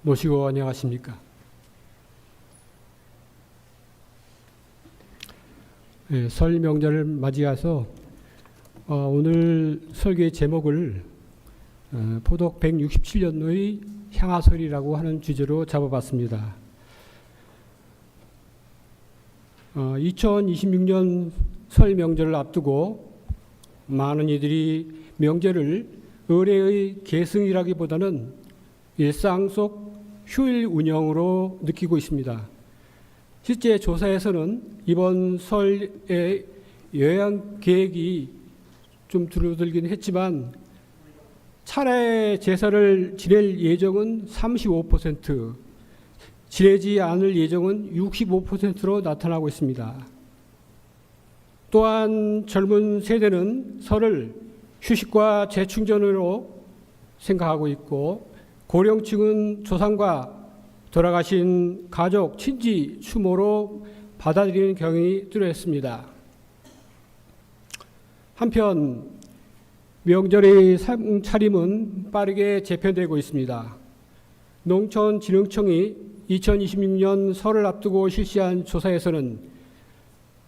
모시고 안녕하십니까. 설 명절을 맞이해서 오늘 설교의 제목을 포독 167년의 향하설이라고 하는 주제로 잡아봤습니다. 2026년 설 명절을 앞두고 많은 이들이 명절을 의례의 계승이라기보다는 일상 속 휴일 운영으로 느끼고 있습니다. 실제 조사에서는 이번 설의 여행 계획이 좀 줄어들긴 했지만 차례 제사를 지낼 예정은 35%, 지내지 않을 예정은 65%로 나타나고 있습니다. 또한 젊은 세대는 설을 휴식과 재충전으로 생각하고 있고, 고령층은 조상과 돌아가신 가족, 친지, 추모로 받아들이는 경향이 뚜렷했습니다. 한편 명절의 차림은 빠르게 재편되고 있습니다. 농촌진흥청이 2026년 설을 앞두고 실시한 조사에서는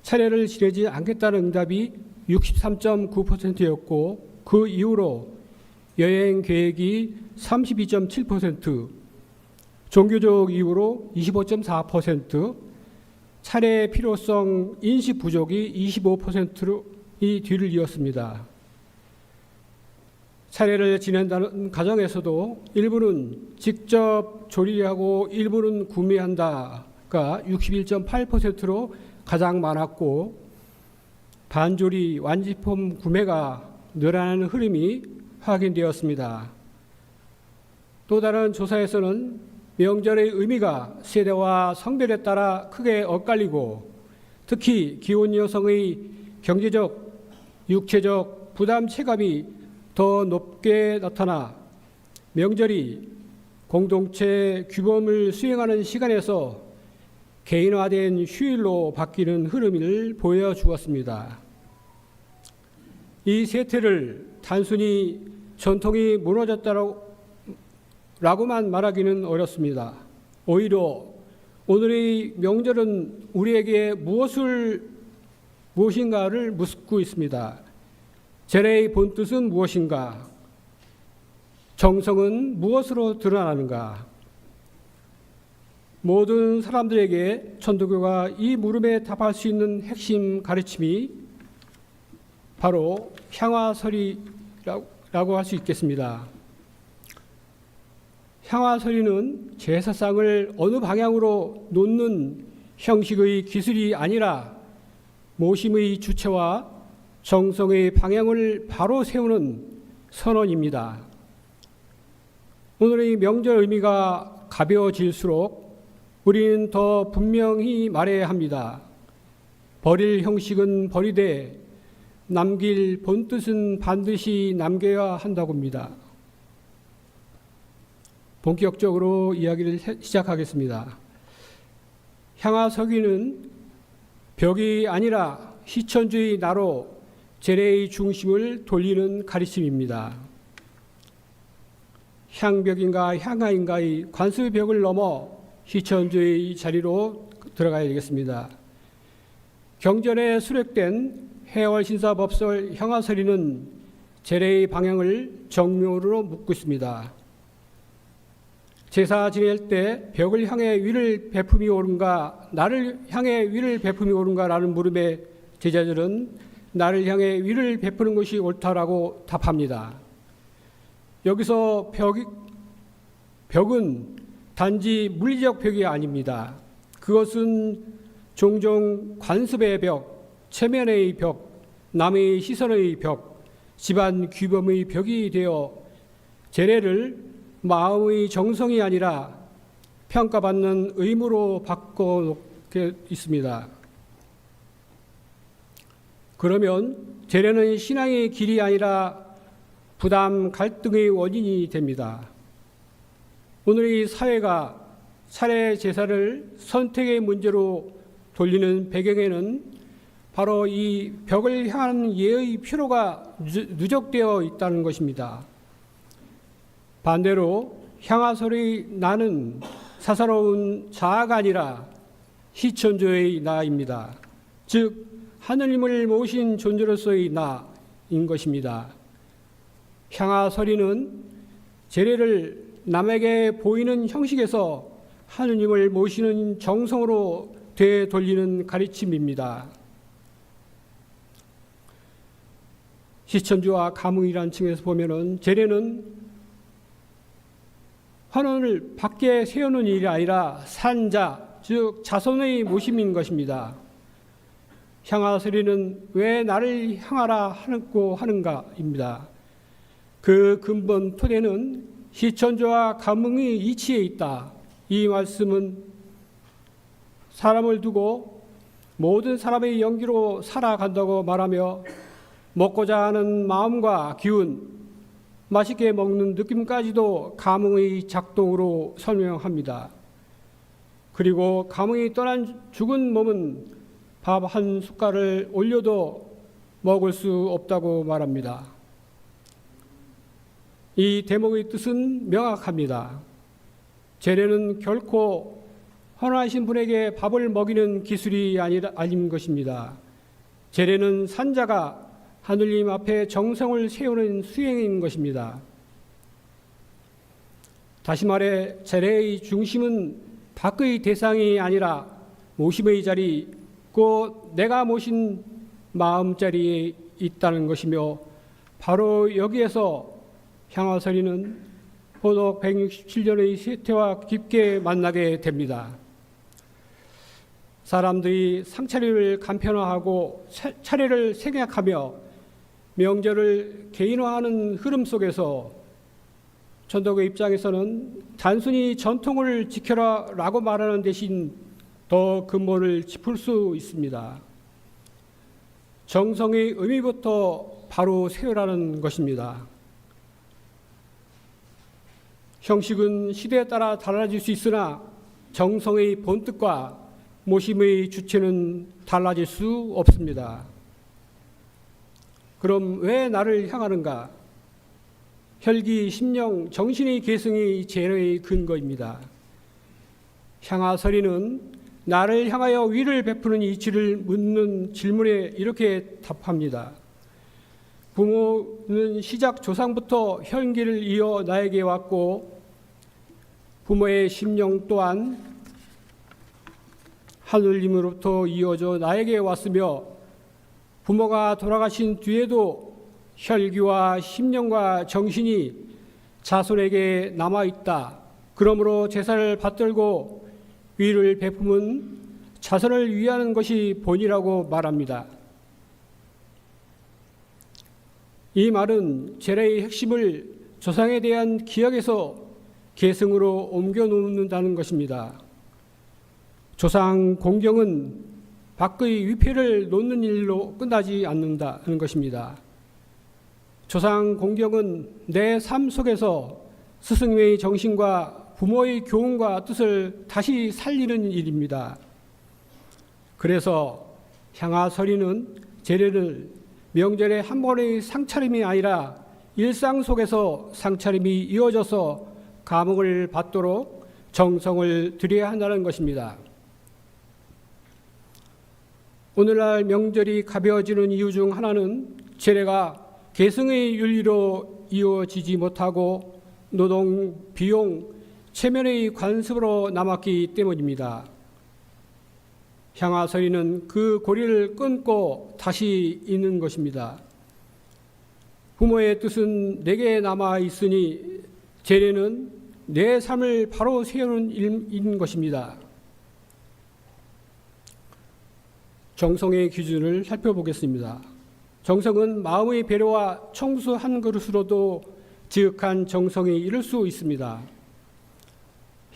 차례를 지내지 않겠다는 응답이 63.9%였고 그 이후로 여행 계획이 32.7%, 종교적 이유로 25.4%, 차례 필요성 인식 부족이 25%이 뒤를 이었습니다. 차례를 지낸다는 가정에서도 일부는 직접 조리하고 일부는 구매한다가 61.8%로 가장 많았고, 반조리, 완제품 구매가 늘어나는 흐름이 확인되었습니다. 또 다른 조사에서는 명절의 의미가 세대와 성별에 따라 크게 엇갈리고, 특히 기혼 여성의 경제적, 육체적 부담 체감이 더 높게 나타나 명절이 공동체 규범을 수행하는 시간에서 개인화된 휴일로 바뀌는 흐름을 보여주었습니다. 이 세태를 단순히 전통이 무너졌다라고만 말하기는 어렵습니다. 오히려 오늘의 명절은 우리에게 무엇인가를 묻고 있습니다. 제례의 본뜻은 무엇인가? 정성은 무엇으로 드러나는가? 모든 사람들에게 천도교가 이 물음에 답할 수 있는 핵심 가르침이 바로 향화설이라고 할 수 있겠습니다. 향화설이는 제사상을 어느 방향으로 놓는 형식의 기술이 아니라 모심의 주체와 정성의 방향을 바로 세우는 선언입니다. 오늘의 명절 의미가 가벼워질수록 우리는 더 분명히 말해야 합니다. 버릴 형식은 버리되 남길 본뜻은 반드시 남겨야 한다고 합니다. 본격적으로 이야기를 시작하겠습니다. 향화서기는 벽이 아니라 시천주의 나로 제례의 중심을 돌리는 가르침입니다. 향벽인가 향화인가의 관습벽을 넘어 시천주의 자리로 들어가야 되겠습니다. 경전에 수록된 해월신사법설 향화설이는 제례의 방향을 정묘로 묻고 있습니다. 제사 지낼 때 벽을 향해 위를 베품이 오른가, 나를 향해 위를 베품이 오른가라는 물음에 제자들은 나를 향해 위를 베푸는 것이 옳다라고 답합니다. 여기서 벽은 단지 물리적 벽이 아닙니다. 그것은 종종 관습의 벽, 체면의 벽, 남의 시선의 벽, 집안 규범의 벽이 되어 제례를 마음의 정성이 아니라 평가받는 의무로 바꿔놓게 있습니다. 그러면 제례는 신앙의 길이 아니라 부담, 갈등의 원인이 됩니다. 오늘의 사회가 차례 제사를 선택의 문제로 돌리는 배경에는 바로 이 벽을 향한 예의 필요가 누적되어 있다는 것입니다. 반대로 향하소리 나는 사사로운 자아가 아니라 시천조의 나입니다. 즉 하느님을 모신 존재로서의 나인 것입니다. 향하소리는 제례를 남에게 보이는 형식에서 하느님을 모시는 정성으로 되돌리는 가르침입니다. 시천주와 가문이라는 층에서 보면은 제례는 환원을 밖에 세우는 일이 아니라 산자, 즉 자손의 모심인 것입니다. 향하소리는 왜 나를 향하라 하고 하는가입니다. 그 근본 토대는 시천주와 가문이 이치에 있다. 이 말씀은 사람을 두고 모든 사람의 연기로 살아간다고 말하며 먹고자 하는 마음과 기운, 맛있게 먹는 느낌까지도 감흥의 작동으로 설명합니다. 그리고 감흥이 떠난 죽은 몸은 밥 한 숟갈을 올려도 먹을 수 없다고 말합니다. 이 대목의 뜻은 명확합니다. 제례는 결코 헌화하신 분에게 밥을 먹이는 기술이 아닌 것입니다. 제례는 산자가 하느님 앞에 정성을 세우는 수행인 것입니다. 다시 말해 제례의 중심은 밖의 대상이 아니라 모심의 자리, 곧 내가 모신 마음자리에 있다는 것이며 바로 여기에서 향하소리는 보독 167년의 세태와 깊게 만나게 됩니다. 사람들이 상차림을 간편화하고 차례를 생략하며 명절을 개인화하는 흐름 속에서 전도의 입장에서는 단순히 전통을 지켜라라고 말하는 대신 더 근본을 짚을 수 있습니다. 정성의 의미부터 바로 세우라는 것입니다. 형식은 시대에 따라 달라질 수 있으나 정성의 본뜻과 모심의 주체는 달라질 수 없습니다. 그럼 왜 나를 향하는가? 혈기, 심령, 정신의 계승이 제례의 근거입니다. 향하소리는 나를 향하여 위를 베푸는 이치를 묻는 질문에 이렇게 답합니다. 부모는 시작 조상부터 혈기를 이어 나에게 왔고 부모의 심령 또한 하느님으로부터 이어져 나에게 왔으며 부모가 돌아가신 뒤에도 혈기와 심령과 정신이 자손에게 남아있다. 그러므로 제사를 받들고 위를 베품은 자손을 위하는 것이 본이라고 말합니다. 이 말은 제례의 핵심을 조상에 대한 기억에서 계승으로 옮겨 놓는다는 것입니다. 조상 공경은 밖의 위패를 놓는 일로 끝나지 않는다는 것입니다. 조상 공경은 내 삶 속에서 스승의 정신과 부모의 교훈과 뜻을 다시 살리는 일입니다. 그래서 향하소리는 제례를 명절의 한 번의 상차림이 아니라 일상 속에서 상차림이 이어져서 감흥을 받도록 정성을 들여야 한다는 것입니다. 오늘날 명절이 가벼워지는 이유 중 하나는 제례가 계승의 윤리로 이어지지 못하고 노동, 비용, 체면의 관습으로 남았기 때문입니다. 향하소리는 그 고리를 끊고 다시 잇는 것입니다. 부모의 뜻은 내게 남아 있으니 제례는 내 삶을 바로 세우는 일인 것입니다. 정성의 기준을 살펴보겠습니다. 정성은 마음의 배려와 청수 한 그릇으로도 지극한 정성이 이룰 수 있습니다.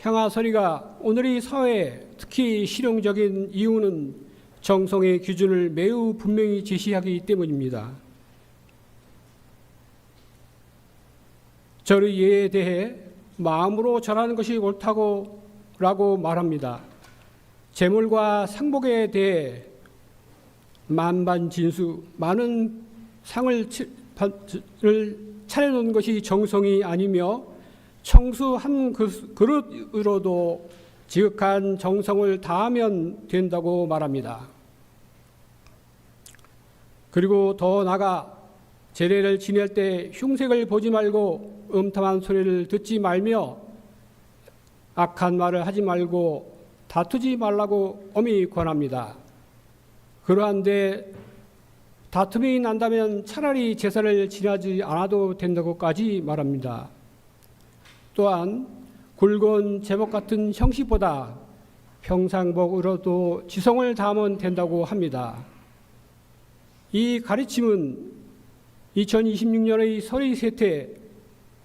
향하소리가 오늘의 사회에 특히 실용적인 이유는 정성의 기준을 매우 분명히 제시하기 때문입니다. 절의 예에 대해 마음으로 절하는 것이 옳다고 라고 말합니다. 재물과 상복에 대해 만반진수, 많은 상을 차려놓은 것이 정성이 아니며 청수 한 그릇으로도 지극한 정성을 다하면 된다고 말합니다. 그리고 더 나아가 제례를 지낼 때 흉색을 보지 말고 음탐한 소리를 듣지 말며 악한 말을 하지 말고 다투지 말라고 엄히 권합니다. 그러한데 다툼이 난다면 차라리 제사를 지내지 않아도 된다고까지 말합니다. 또한 굵은 제목 같은 형식보다 평상복으로도 지성을 다하면 된다고 합니다. 이 가르침은 2026년의 설의 세태,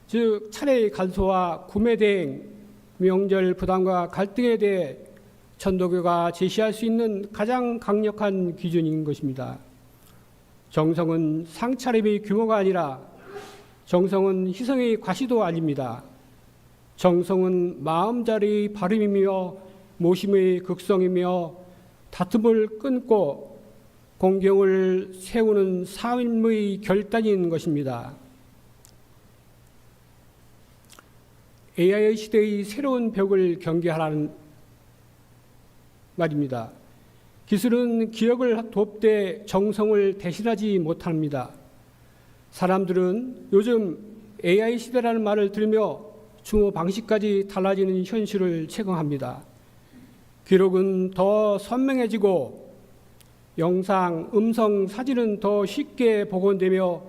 즉 차례의 간소와 구매 대행, 명절 부담과 갈등에 대해 천도교가 제시할 수 있는 가장 강력한 기준인 것입니다. 정성은 상차림의 규모가 아니라 정성은 희성의 과시도 아닙니다. 정성은 마음자리의 발음이며 모심의 극성이며 다툼을 끊고 공경을 세우는 삶의 결단인 것입니다. AI 시대의 새로운 벽을 경계하라는 말입니다. 기술은 기억을 돕되 정성을 대신하지 못합니다. 사람들은 요즘 AI 시대라는 말을 들으며 추모 방식까지 달라지는 현실을 체감합니다. 기록은 더 선명해지고 영상, 음성, 사진은 더 쉽게 복원되며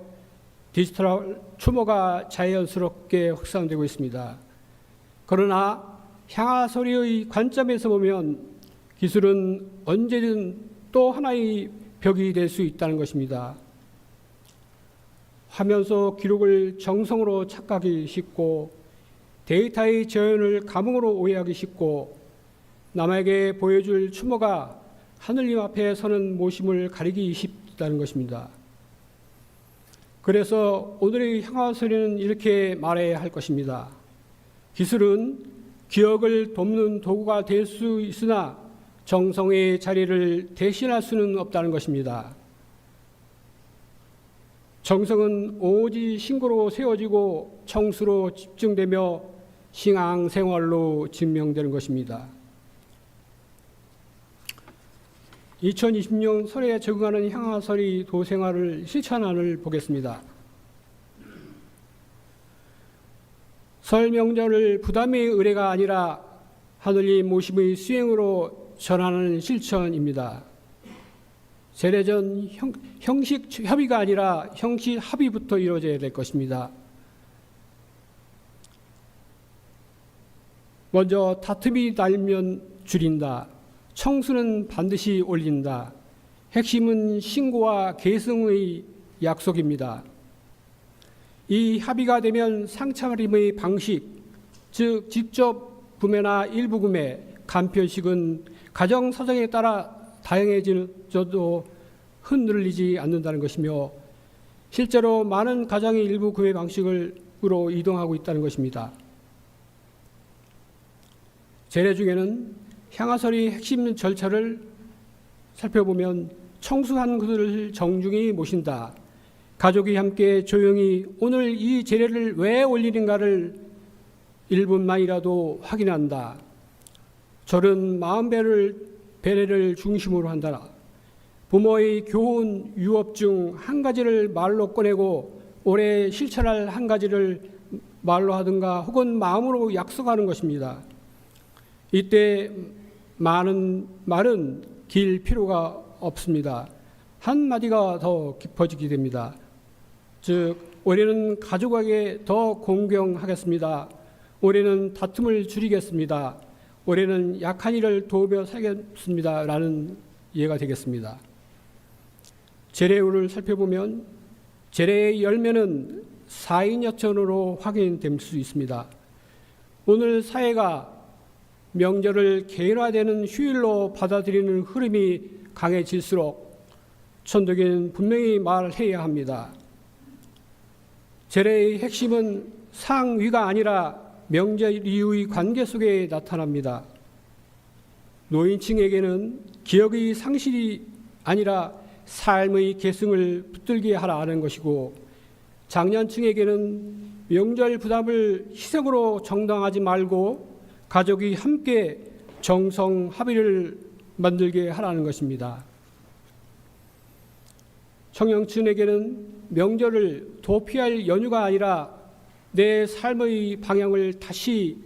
디지털 추모가 자연스럽게 확산되고 있습니다. 그러나 향하소리의 관점에서 보면 기술은 언제든 또 하나의 벽이 될 수 있다는 것입니다. 화면 속 기록을 정성으로 착각하기 쉽고 데이터의 재현을 감흥으로 오해하기 쉽고 남에게 보여줄 추모가 하느님 앞에 서는 모심을 가리기 쉽다는 것입니다. 그래서 오늘의 향화소리는 이렇게 말해야 할 것입니다. 기술은 기억을 돕는 도구가 될 수 있으나 정성의 자리를 대신할 수는 없다는 것입니다. 정성은 오직 신고로 세워지고 청수로 집중되며 신앙생활로 증명되는 것입니다. 2020년 설에 적응하는 향화설의 도생활을 실천안을 보겠습니다. 설 명절을 부담의 의례가 아니라 하늘님 모심의 수행으로 전하는 실천입니다. 제례전 형식 협의가 아니라 형식 합의부터 이루어져야 될 것입니다. 먼저 다툼이 날면 줄인다. 청수는 반드시 올린다. 핵심은 신고와 계승의 약속입니다. 이 합의가 되면 상차림의 방식, 즉 직접 구매나 일부 구매, 간편식은 가정 사정에 따라 다양해져도 흔들리지 않는다는 것이며 실제로 많은 가정이 일부 구매 방식으로 이동하고 있다는 것입니다. 제례 중에는 향화설의 핵심 절차를 살펴보면 청수한 그들을 정중히 모신다. 가족이 함께 조용히 오늘 이 제례를 왜 올리는가를 1분만이라도 확인한다. 절은 마음 배례를 중심으로 한다. 부모의 교훈, 유업 중 한 가지를 말로 꺼내고 올해 실천할 한 가지를 말로 하든가 혹은 마음으로 약속하는 것입니다. 이때 많은 말은 길 필요가 없습니다. 한마디가 더 깊어지게 됩니다. 즉 올해는 가족에게 더 공경하겠습니다. 올해는 다툼을 줄이겠습니다. 올해는 약한 이를 도우며 살겠습니다. 라는 예가 되겠습니다. 제례우를 살펴보면 제례의 열매는 4인여천으로 확인될 수 있습니다. 오늘 사회가 명절을 개인화되는 휴일로 받아들이는 흐름이 강해질수록 천도교는 분명히 말해야 합니다. 제례의 핵심은 상위가 아니라 명절 이후의 관계 속에 나타납니다. 노인층에게는 기억의 상실이 아니라 삶의 계승을 붙들게 하라는 것이고 장년층에게는 명절 부담을 희생으로 정당하지 말고 가족이 함께 정성 합의를 만들게 하라는 것입니다. 청년층에게는 명절을 도피할 연휴가 아니라 내 삶의 방향을 다시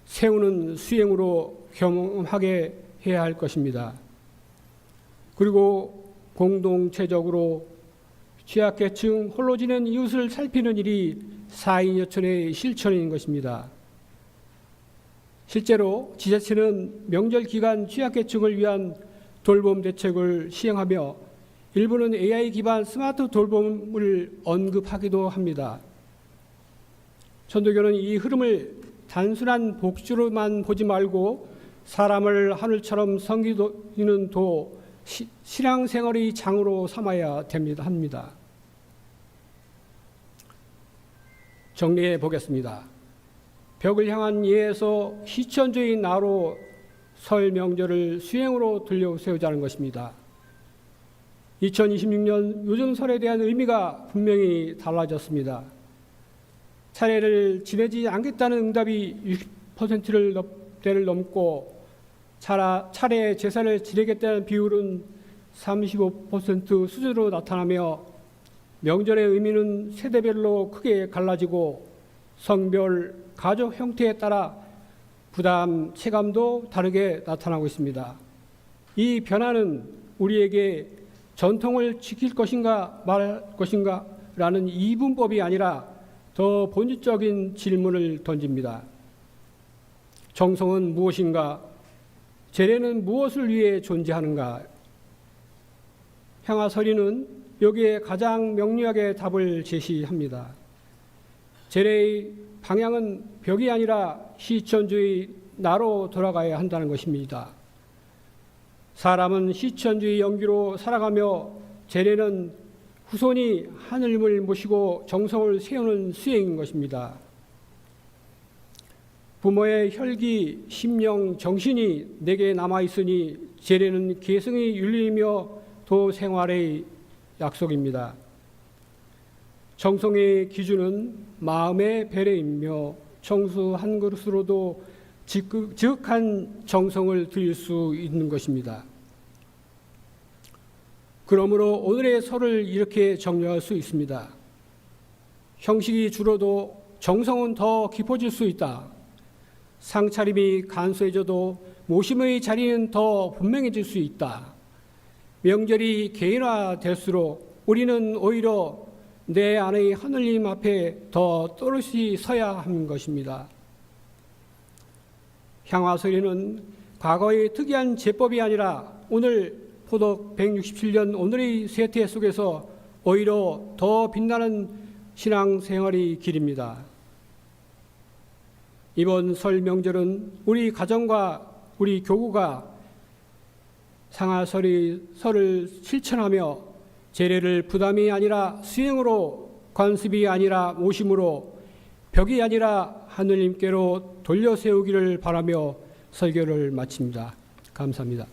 세우는 수행으로 경험하게 해야 할 것입니다. 그리고 공동체적으로 취약계층 홀로 지낸 이웃을 살피는 일이 4인 여천의 실천인 것입니다. 실제로 지자체는 명절 기간 취약계층을 위한 돌봄 대책을 시행하며 일부는 AI 기반 스마트 돌봄을 언급하기도 합니다. 천도교는 이 흐름을 단순한 복지로만 보지 말고 사람을 하늘처럼 섬기는 신앙생활의 장으로 삼아야 합니다. 정리해 보겠습니다. 벽을 향한 예에서 시천주의 나로 설 명절을 수행으로 들여세우자는 것입니다. 2026년 요즘설에 대한 의미가 분명히 달라졌습니다. 차례를 지내지 않겠다는 응답이 60%대를 넘고 차례 제사를 지내겠다는 비율은 35% 수준으로 나타나며 명절의 의미는 세대별로 크게 갈라지고 성별, 가족 형태에 따라 부담, 체감도 다르게 나타나고 있습니다. 이 변화는 우리에게 전통을 지킬 것인가 말 것인가 라는 이분법이 아니라 더 본질적인 질문을 던집니다. 정성은 무엇인가? 제례는 무엇을 위해 존재하는가? 향화서리는 여기에 가장 명료하게 답을 제시합니다. 제례의 방향은 벽이 아니라 시천주의 나로 돌아가야 한다는 것입니다. 사람은 시천주의 연기로 살아가며 제례는 후손이 하늘을 모시고 정성을 세우는 수행인 것입니다. 부모의 혈기, 심령, 정신이 내게 남아있으니 제례는 계승의 윤리이며 도생활의 약속입니다. 정성의 기준은 마음의 배려이며 청수 한 그릇으로도 지극한 정성을 드릴 수 있는 것입니다. 그러므로 오늘의 설을 이렇게 정리할 수 있습니다. 형식이 줄어도 정성은 더 깊어질 수 있다. 상차림이 간소해져도 모심의 자리는 더 분명해질 수 있다. 명절이 개인화될수록 우리는 오히려 내 안의 하늘님 앞에 더 또렷이 서야 하는 것입니다. 향화서리는 과거의 특이한 제법이 아니라 오늘 포덕 167년 오늘의 세태 속에서 오히려 더 빛나는 신앙생활의 길입니다. 이번 설 명절은 우리 가정과 우리 교구가 상하설을 실천하며 제례를 부담이 아니라 수행으로, 관습이 아니라 모심으로, 벽이 아니라 하느님께로 돌려 세우기를 바라며 설교를 마칩니다. 감사합니다.